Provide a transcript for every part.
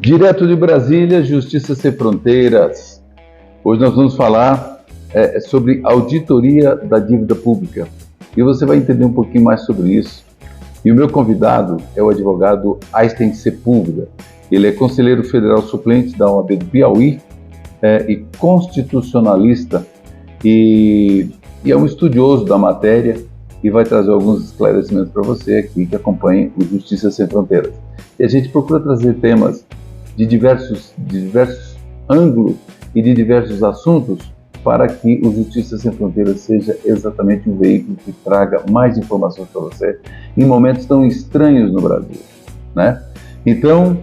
Direto de Brasília, Justiça Sem Fronteiras. Hoje nós vamos falar sobre auditoria da dívida pública. E você vai entender um pouquinho mais sobre isso. E o meu convidado é o advogado Aysten Sepúlveda. Ele é conselheiro federal suplente da OAB do Piauí e constitucionalista e é um estudioso da matéria e vai trazer alguns esclarecimentos para você aqui que acompanhe o Justiça Sem Fronteiras. E a gente procura trazer temas de diversos ângulos e de diversos assuntos para que o Justiça Sem Fronteiras seja exatamente um veículo que traga mais informações para você em momentos tão estranhos no Brasil, né? Então,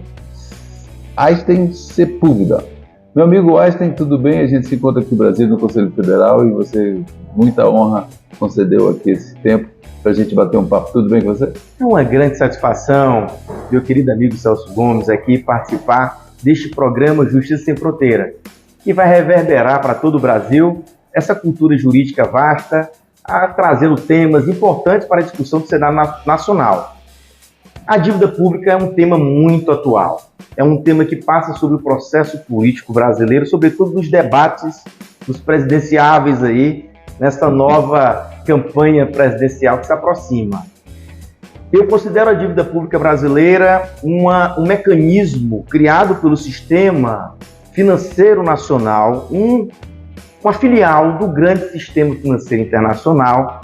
Aysten Sepúlveda. Meu amigo Aysten, tudo bem? A gente se encontra aqui no Brasil, no Conselho Federal, e você, muita honra, concedeu aqui esse tempo para a gente bater um papo. Tudo bem com você? É uma grande satisfação, meu querido amigo Celso Gomes, aqui participar deste programa Justiça Sem Fronteira, que vai reverberar para todo o Brasil essa cultura jurídica vasta, trazendo temas importantes para a discussão do cenário nacional. A dívida pública é um tema muito atual. É um tema que passa sobre o processo político brasileiro, sobretudo nos debates dos presidenciáveis aí, nessa nova campanha presidencial que se aproxima. Eu considero a dívida pública brasileira um mecanismo criado pelo sistema financeiro nacional, uma filial do grande sistema financeiro internacional,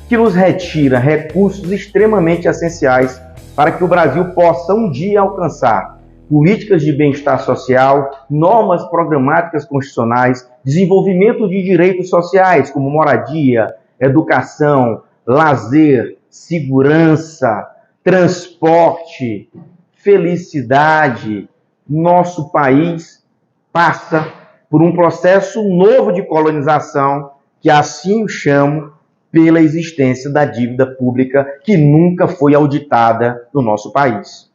que nos retira recursos extremamente essenciais para que o Brasil possa um dia alcançar políticas de bem-estar social, normas programáticas constitucionais, desenvolvimento de direitos sociais como moradia, educação, lazer, segurança, transporte, felicidade. Nosso país passa por um processo novo de colonização, que assim o chamo, pela existência da dívida pública que nunca foi auditada no nosso país.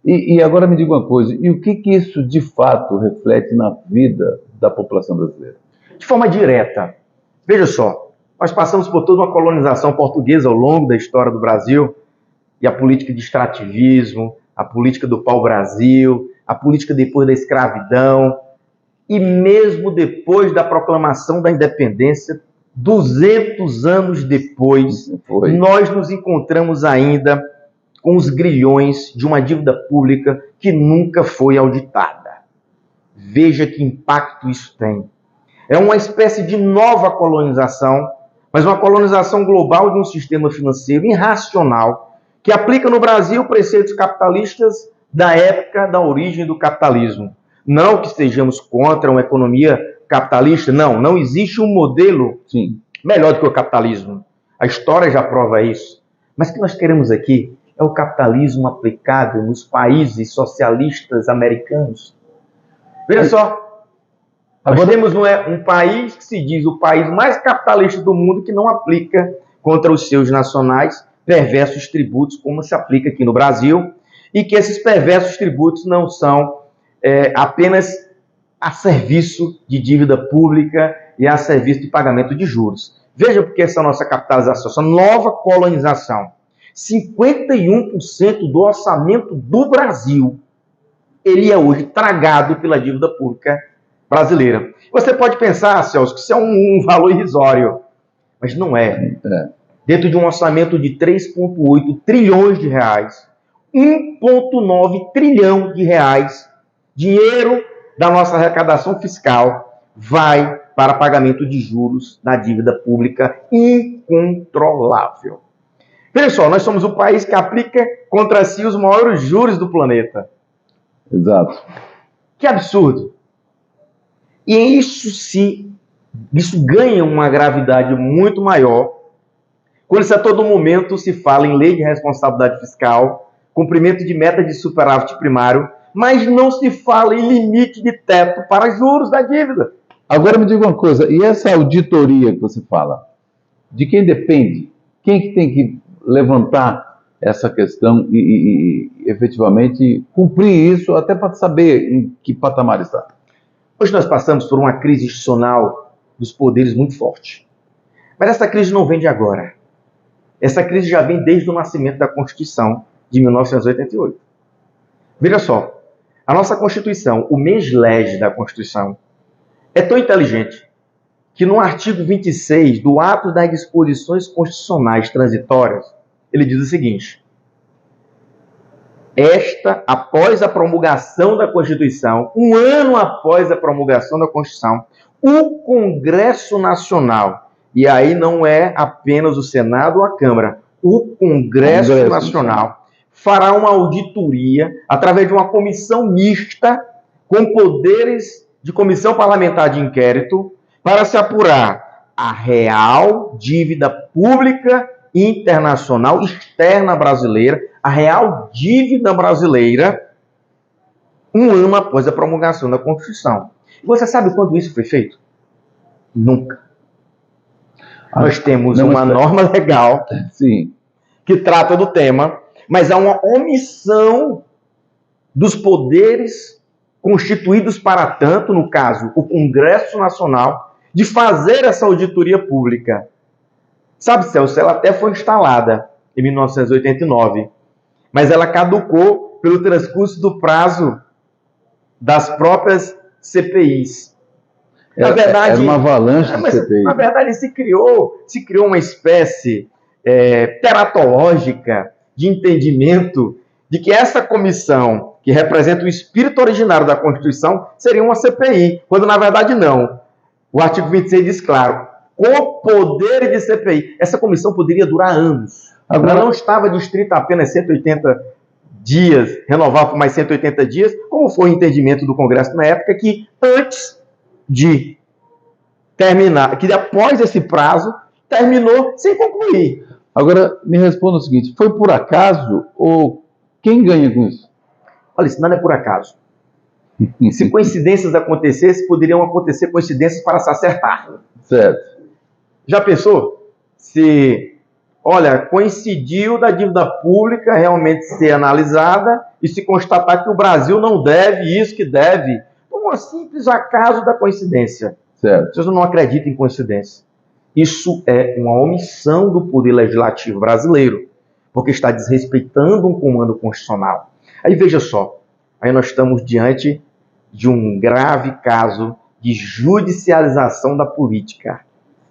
E agora me diga uma coisa, e o que isso de fato reflete na vida da população brasileira? De forma direta. Veja só, nós passamos por toda uma colonização portuguesa ao longo da história do Brasil, e a política de extrativismo, a política do pau-brasil, a política depois da escravidão, e mesmo depois da proclamação da independência, 200 anos depois, nós nos encontramos ainda com os grilhões de uma dívida pública que nunca foi auditada. Veja que impacto isso tem. É uma espécie de nova colonização, mas uma colonização global de um sistema financeiro irracional que aplica no Brasil preceitos capitalistas da época da origem do capitalismo. Não que estejamos contra uma economia capitalista, não existe um modelo melhor do que o capitalismo. A história já prova isso. Mas o que nós queremos aqui é o capitalismo aplicado nos países socialistas americanos. Veja só, nós temos um país que se diz o país mais capitalista do mundo que não aplica contra os seus nacionais perversos tributos, como se aplica aqui no Brasil, e que esses perversos tributos não são apenas a serviço de dívida pública e a serviço de pagamento de juros. Veja porque essa nossa capitalização, essa nova colonização, 51% do orçamento do Brasil, ele é hoje tragado pela dívida pública brasileira. Você pode pensar, Celso, que isso é um valor irrisório, mas não é. Dentro de um orçamento de 3,8 trilhões de reais, 1,9 trilhão de reais, dinheiro da nossa arrecadação fiscal, vai para pagamento de juros na dívida pública incontrolável. Veja só, nós somos o país que aplica contra si os maiores juros do planeta. Exato. Que absurdo. E isso ganha uma gravidade muito maior quando a todo momento se fala em lei de responsabilidade fiscal, cumprimento de meta de superávit primário, mas não se fala em limite de teto para juros da dívida. Agora me diga uma coisa, e essa auditoria que você fala, de quem depende? Quem que tem que levantar essa questão e efetivamente cumprir isso, até para saber em que patamar está? Hoje nós passamos por uma crise institucional dos poderes muito forte. Mas essa crise não vem de agora. Essa crise já vem desde o nascimento da Constituição de 1988. Veja só, A nossa Constituição, o mens lege da Constituição, é tão inteligente que no artigo 26 do ato das disposições constitucionais transitórias, ele diz o seguinte: após a promulgação da Constituição, um ano após a promulgação da Constituição, o Congresso Nacional, e aí não é apenas o Senado ou a Câmara, o Congresso Nacional fará uma auditoria através de uma comissão mista com poderes de comissão parlamentar de inquérito para se apurar a real dívida pública internacional externa brasileira, a real dívida brasileira, um ano após a promulgação da Constituição. E você sabe quando isso foi feito? Nunca. Nós temos uma norma legal que trata do tema, mas há uma omissão dos poderes constituídos para tanto, no caso, o Congresso Nacional, de fazer essa auditoria pública. Sabe, Celso, ela até foi instalada em 1989, mas ela caducou pelo transcurso do prazo das próprias CPIs. Na verdade, era uma avalanche de CPI. Na verdade, se criou uma espécie teratológica de entendimento de que essa comissão, que representa o espírito originário da Constituição, seria uma CPI, quando na verdade não. O artigo 26 diz claro, com poder de CPI. Essa comissão poderia durar anos. Ela não estava distrita a apenas 180 dias, renovar por mais 180 dias, como foi o entendimento do Congresso na época, que antes de terminar, que após esse prazo, terminou sem concluir. Agora, me responda o seguinte, foi por acaso ou quem ganha com isso? Olha, isso nada é por acaso. Se coincidências acontecessem, poderiam acontecer coincidências para se acertar. Certo. Já pensou? Se, olha, coincidiu da dívida pública realmente ser analisada e se constatar que o Brasil não deve isso que deve, por um simples acaso da coincidência. Certo. Vocês não acreditam em coincidência. Isso é uma omissão do poder legislativo brasileiro, porque está desrespeitando um comando constitucional. Aí veja só, aí nós estamos diante de um grave caso de judicialização da política.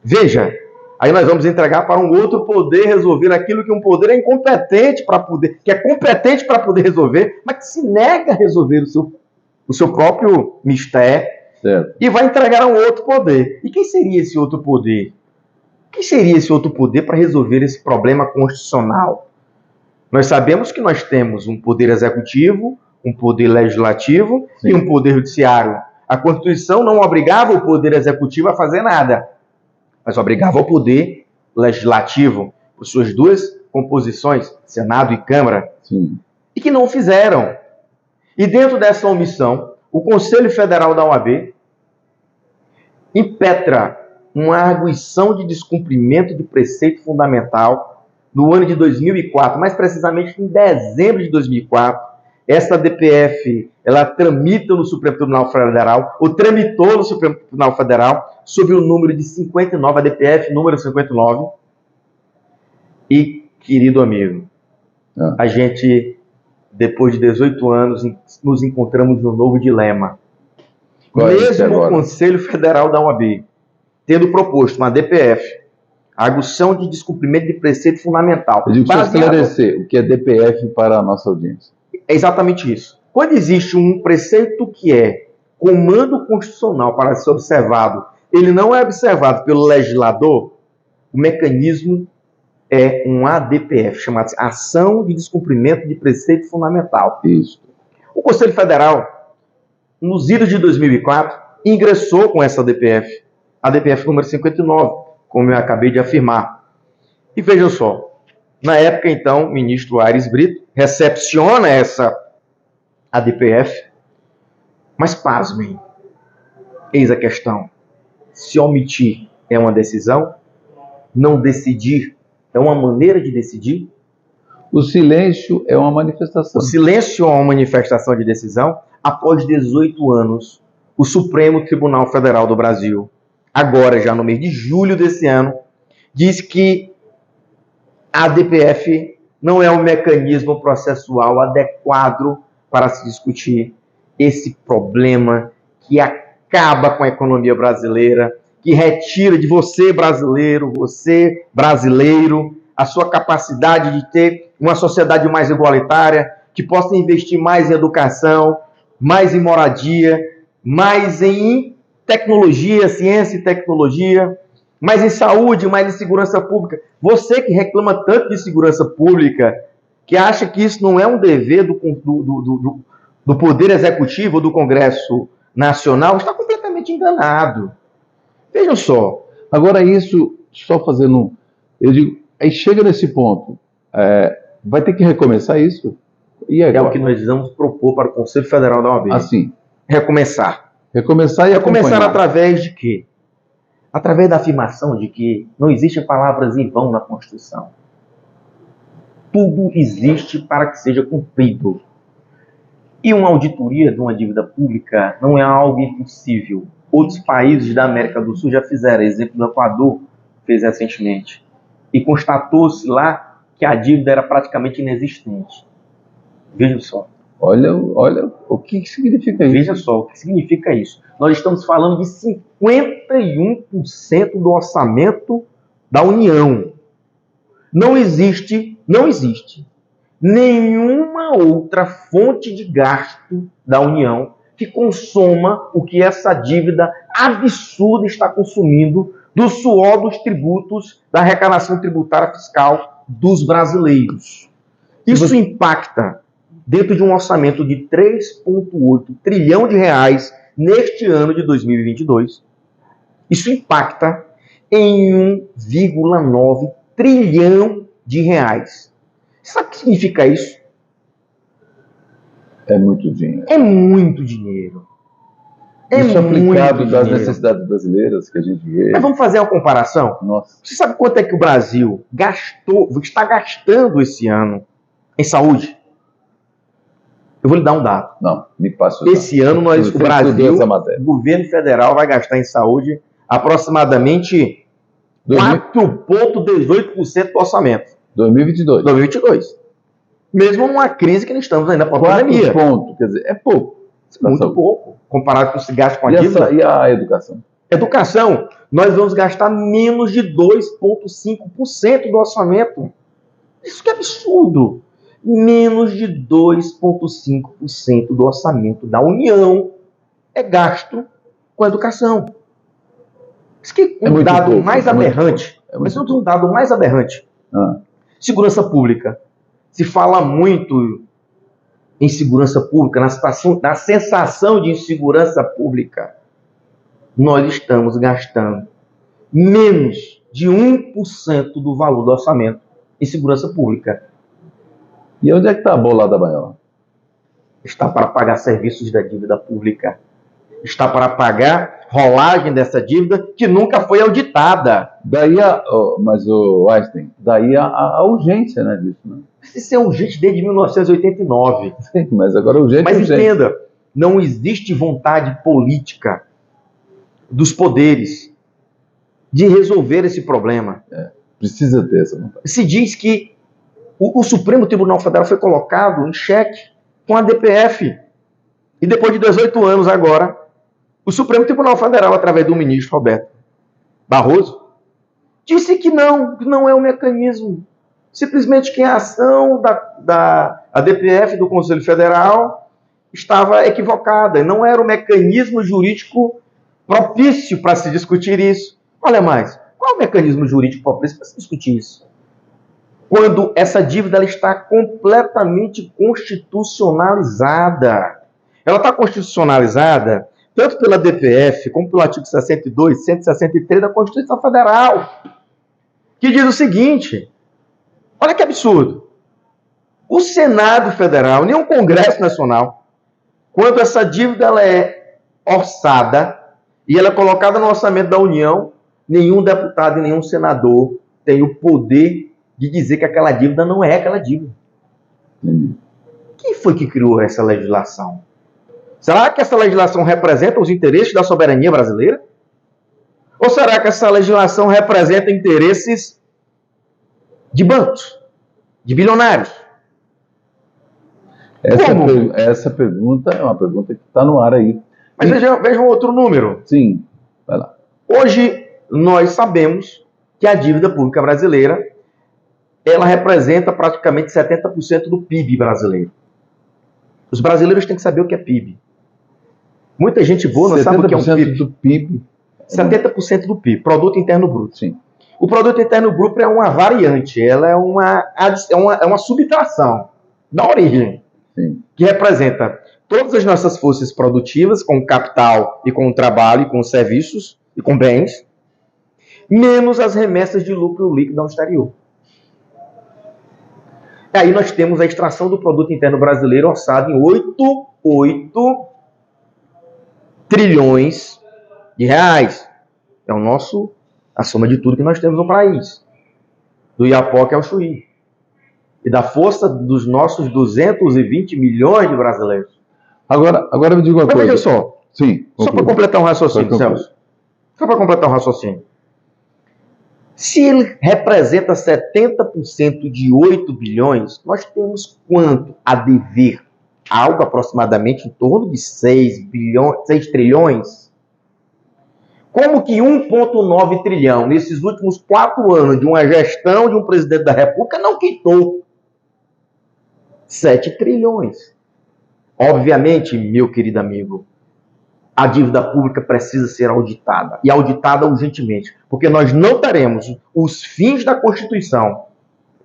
Veja, aí nós vamos entregar para um outro poder resolver aquilo que um poder é incompetente para poder, que é competente para poder resolver, mas que se nega a resolver o seu próprio mistério. Certo. E vai entregar a um outro poder. E quem seria esse outro poder? Quem seria esse outro poder para resolver esse problema constitucional? Nós sabemos que nós temos um poder executivo, um poder legislativo e um poder judiciário. A Constituição não obrigava o poder executivo a fazer nada, mas obrigava o poder legislativo, por suas duas composições, Senado e Câmara, e que não fizeram. E dentro dessa omissão, o Conselho Federal da OAB impetra uma arguição de descumprimento de preceito fundamental no ano de 2004, mais precisamente em dezembro de 2004. Essa DPF, ela tramita no Supremo Tribunal Federal, ou tramitou no Supremo Tribunal Federal, sob o número de 59, a DPF número 59. E, querido amigo, a gente, depois de 18 anos, nos encontramos num novo dilema. Mesmo o Conselho Federal da OAB tendo proposto uma DPF, arguição de descumprimento de preceito fundamental. Eu digo, deixa eu esclarecer o que é DPF para a nossa audiência. É exatamente isso. Quando existe um preceito que é comando constitucional para ser observado, ele não é observado pelo legislador, o mecanismo é um ADPF, chamado Ação de Descumprimento de Preceito Fundamental. Isso. O Conselho Federal, nos idos de 2004, ingressou com essa DPF, a DPF número 59, como eu acabei de afirmar. E vejam só, na época, então, o ministro Aires Brito recepciona essa ADPF, mas pasmem, eis a questão. Se omitir é uma decisão, não decidir é uma maneira de decidir? O silêncio é uma manifestação. O silêncio é uma manifestação de decisão. Após 18 anos, o Supremo Tribunal Federal do Brasil, agora já no mês de julho desse ano, diz que a DPF não é um mecanismo processual adequado para se discutir esse problema que acaba com a economia brasileira, que retira de você brasileiro, a sua capacidade de ter uma sociedade mais igualitária, que possa investir mais em educação, mais em moradia, mais em tecnologia, ciência e tecnologia, mais em saúde, mais em segurança pública. Você que reclama tanto de segurança pública, que acha que isso não é um dever do Poder Executivo ou do Congresso Nacional, está completamente enganado. Vejam só. Agora isso, só fazendo... Eu digo, aí chega nesse ponto, vai ter que recomeçar isso? E é o que nós vamos propor para o Conselho Federal da OAB. Assim. Recomeçar. Recomeçar e acompanhar. Recomeçar através de quê? Através da afirmação de que não existem palavras em vão na Constituição. Tudo existe para que seja cumprido. E uma auditoria de uma dívida pública não é algo impossível. Outros países da América do Sul já fizeram. Exemplo do Equador fez recentemente. E constatou-se lá que a dívida era praticamente inexistente. Veja só. Olha o que significa isso. Veja só o que significa isso. Nós estamos falando de 51% do orçamento da União. Não existe nenhuma outra fonte de gasto da União que consuma o que essa dívida absurda está consumindo do suor dos tributos, da arrecadação tributária fiscal dos brasileiros. Isso impacta dentro de um orçamento de 3,8 trilhão de reais neste ano de 2022. Isso impacta em 1,9 trilhão de reais. Sabe o que significa isso? É muito dinheiro. É muito dinheiro. Isso aplicado das necessidades brasileiras que a gente vê. Mas vamos fazer uma comparação? Nossa. Você sabe quanto é que o Brasil está gastando esse ano em saúde? Eu vou lhe dar um dado. Não, me passa. Esse ano o Brasil, o governo federal vai gastar em saúde aproximadamente 4,18% do orçamento. 2022. Mesmo numa crise que nós estamos ainda com a pandemia. Quer dizer, é pouco. Muito pouco, comparado com o que se gasta com a dívida. E a educação? Educação, nós vamos gastar menos de 2,5% do orçamento. Isso que é absurdo. Menos de 2,5% do orçamento da União é gasto com a educação. Isso que é um dado mais aberrante. Mas um dado mais aberrante. Segurança pública. Se fala muito em segurança pública, na sensação de insegurança pública. Nós estamos gastando menos de 1% do valor do orçamento em segurança pública. E onde é que está a bolada maior? Está para pagar serviços da dívida pública. Está para pagar rolagem dessa dívida que nunca foi auditada. Mas o Einstein, daí a urgência, né, disso, né? Isso é urgente desde 1989. Sim, mas agora urgente. Mas entenda, não existe vontade política dos poderes de resolver esse problema. Precisa ter essa vontade. Se diz que o Supremo Tribunal Federal foi colocado em xeque com a DPF. E depois de 18 anos agora, o Supremo Tribunal Federal, através do ministro Roberto Barroso, disse que não é um mecanismo. Simplesmente que a ação da DPF do Conselho Federal estava equivocada. Não era o mecanismo jurídico propício para se discutir isso. Olha mais, qual é o mecanismo jurídico propício para se discutir isso? Quando essa dívida ela está completamente constitucionalizada. Ela está constitucionalizada tanto pela DPF como pelo artigo 62, 163 da Constituição Federal, que diz o seguinte, olha que absurdo, o Senado Federal, nem o Congresso Nacional, quando essa dívida ela é orçada e ela é colocada no orçamento da União, nenhum deputado e nenhum senador tem o poder de dizer que aquela dívida não é aquela dívida. Quem foi que criou essa legislação? Será que essa legislação representa os interesses da soberania brasileira? Ou será que essa legislação representa interesses de bancos, de bilionários? Essa pergunta é uma pergunta que está no ar aí. Mas veja um outro número. Sim, vai lá. Hoje, nós sabemos que a dívida pública brasileira, ela representa praticamente 70% do PIB brasileiro. Os brasileiros têm que saber o que é PIB. Muita gente boa não sabe o que é um PIB. Do PIB. 70% do PIB, Produto Interno Bruto. Sim. O Produto Interno Bruto é uma variante, ela é uma subtração da origem. Sim. Que representa todas as nossas forças produtivas, com capital e com trabalho, e com serviços e com bens, menos as remessas de lucro líquido ao exterior. E aí nós temos a extração do produto interno brasileiro orçado em 8 trilhões de reais. É a soma de tudo que nós temos no país. Do Iapoque ao Chuí. E da força dos nossos 220 milhões de brasileiros. Agora me diga uma coisa. Veja só. Sim. Só para completar um raciocínio, Celso. Só para completar um raciocínio. Se ele representa 70% de 8 bilhões, nós temos quanto a dever? Algo aproximadamente em torno de 6 trilhões. Como que 1,9 trilhão, nesses últimos 4 anos de uma gestão de um presidente da República, não quitou 7 trilhões? Obviamente, meu querido amigo, a dívida pública precisa ser auditada, e auditada urgentemente, porque nós não teremos os fins da Constituição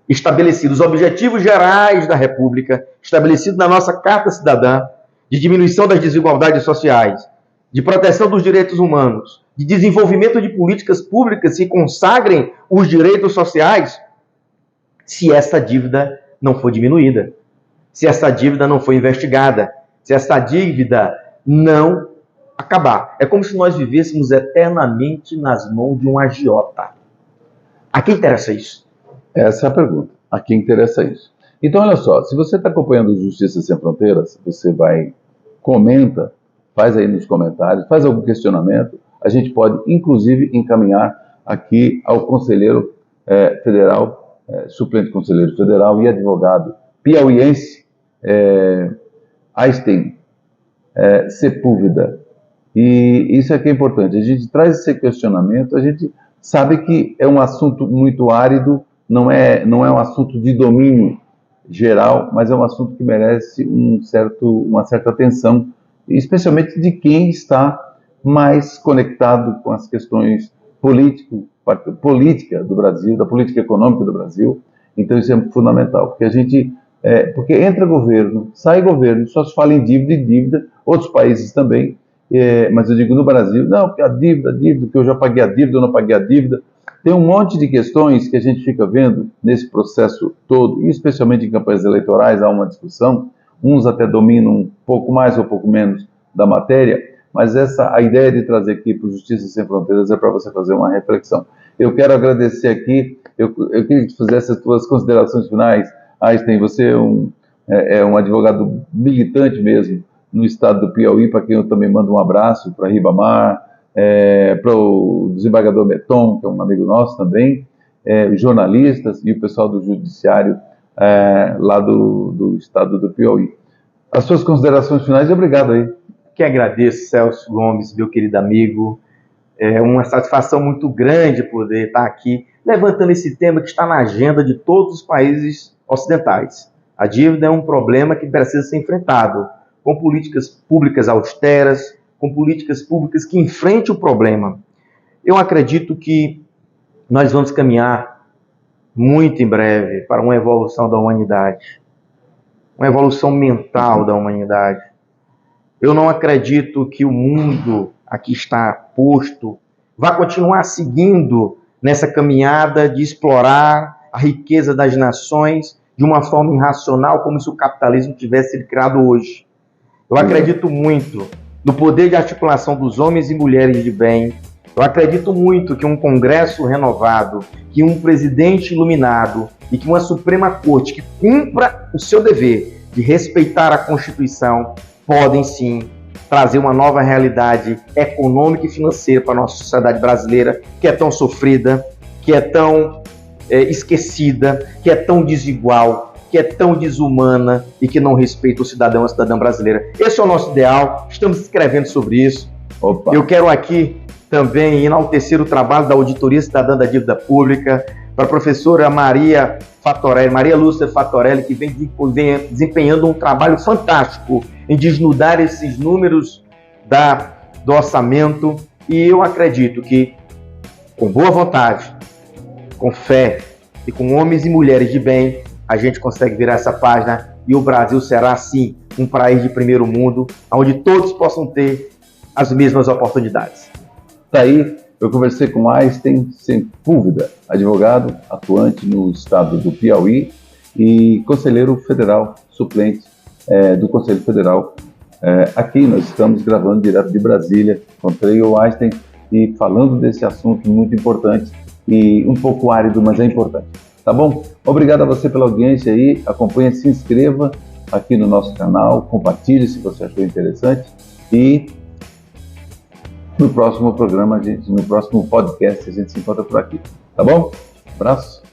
estabelecidos, os objetivos gerais da República, estabelecidos na nossa Carta Cidadã, de diminuição das desigualdades sociais, de proteção dos direitos humanos, de desenvolvimento de políticas públicas que consagrem os direitos sociais, se essa dívida não for diminuída, se essa dívida não for investigada, se essa dívida não acabar. É como se nós vivêssemos eternamente nas mãos de um agiota. A quem interessa isso? Essa é a pergunta. A quem interessa isso? Então, olha só, se você está acompanhando Justiça Sem Fronteiras, você comenta, faz aí nos comentários, faz algum questionamento, a gente pode, inclusive, encaminhar aqui ao conselheiro federal, suplente conselheiro federal e advogado piauiense, Einstein Sepúlveda. E isso é que é importante. A gente traz esse questionamento, a gente sabe que é um assunto muito árido, não é um assunto de domínio geral, mas é um assunto que merece uma certa atenção, especialmente de quem está mais conectado com as questões política do Brasil, da política econômica do Brasil. Então isso é fundamental, porque porque entra governo, sai governo, só se fala em dívida, outros países também, mas eu digo no Brasil, não, porque a dívida, que eu já paguei a dívida, eu não paguei a dívida. Tem um monte de questões que a gente fica vendo nesse processo todo, e especialmente em campanhas eleitorais há uma discussão, uns até dominam um pouco mais ou um pouco menos da matéria, mas a ideia de trazer aqui para o Justiça Sem Fronteiras é para você fazer uma reflexão. Eu quero agradecer aqui, eu queria que tu fizesse as tuas considerações finais. Einstein, você é um advogado militante mesmo no estado do Piauí, para quem eu também mando um abraço, para Ribamar, para o desembargador Meton, que é um amigo nosso também, os jornalistas e o pessoal do judiciário lá do estado do Piauí. As suas considerações finais e obrigado aí. Que agradeço, Celso Gomes, meu querido amigo. É uma satisfação muito grande poder estar aqui levantando esse tema que está na agenda de todos os países ocidentais. A dívida é um problema que precisa ser enfrentado com políticas públicas austeras, com políticas públicas que enfrentem o problema. Eu acredito que nós vamos caminhar muito em breve para uma evolução da humanidade, uma evolução mental da humanidade. Eu não acredito que o mundo aqui está posto vai continuar seguindo nessa caminhada de explorar a riqueza das nações de uma forma irracional, como se o capitalismo tivesse sido criado hoje. Eu acredito muito no poder de articulação dos homens e mulheres de bem. Eu acredito muito que um Congresso renovado, que um presidente iluminado e que uma Suprema Corte que cumpra o seu dever de respeitar a Constituição podem sim trazer uma nova realidade econômica e financeira para a nossa sociedade brasileira, que é tão sofrida, que é tão esquecida, que é tão desigual. que é tão desumana e que não respeita o cidadão e a cidadã brasileira. Esse é o nosso ideal, estamos escrevendo sobre isso. Opa. Eu quero aqui também enaltecer o trabalho da Auditoria Cidadã da Dívida Pública, para a professora Maria Lúcia Fatorelli, que vem desempenhando um trabalho fantástico em desnudar esses números do orçamento, e eu acredito que, com boa vontade, com fé e com homens e mulheres de bem, a gente consegue virar essa página e o Brasil será, sim, um país de primeiro mundo, onde todos possam ter as mesmas oportunidades. Daí, eu conversei com Einstein Sepúlveda, advogado atuante no estado do Piauí e conselheiro federal suplente do Conselho Federal. Aqui nós estamos gravando direto de Brasília. Encontrei o Einstein e falando desse assunto muito importante e um pouco árido, mas é importante. Tá bom? Obrigado a você pela audiência aí. Acompanhe, se inscreva aqui no nosso canal, compartilhe se você achou interessante e no próximo programa, no próximo podcast, a gente se encontra por aqui. Tá bom? Abraço.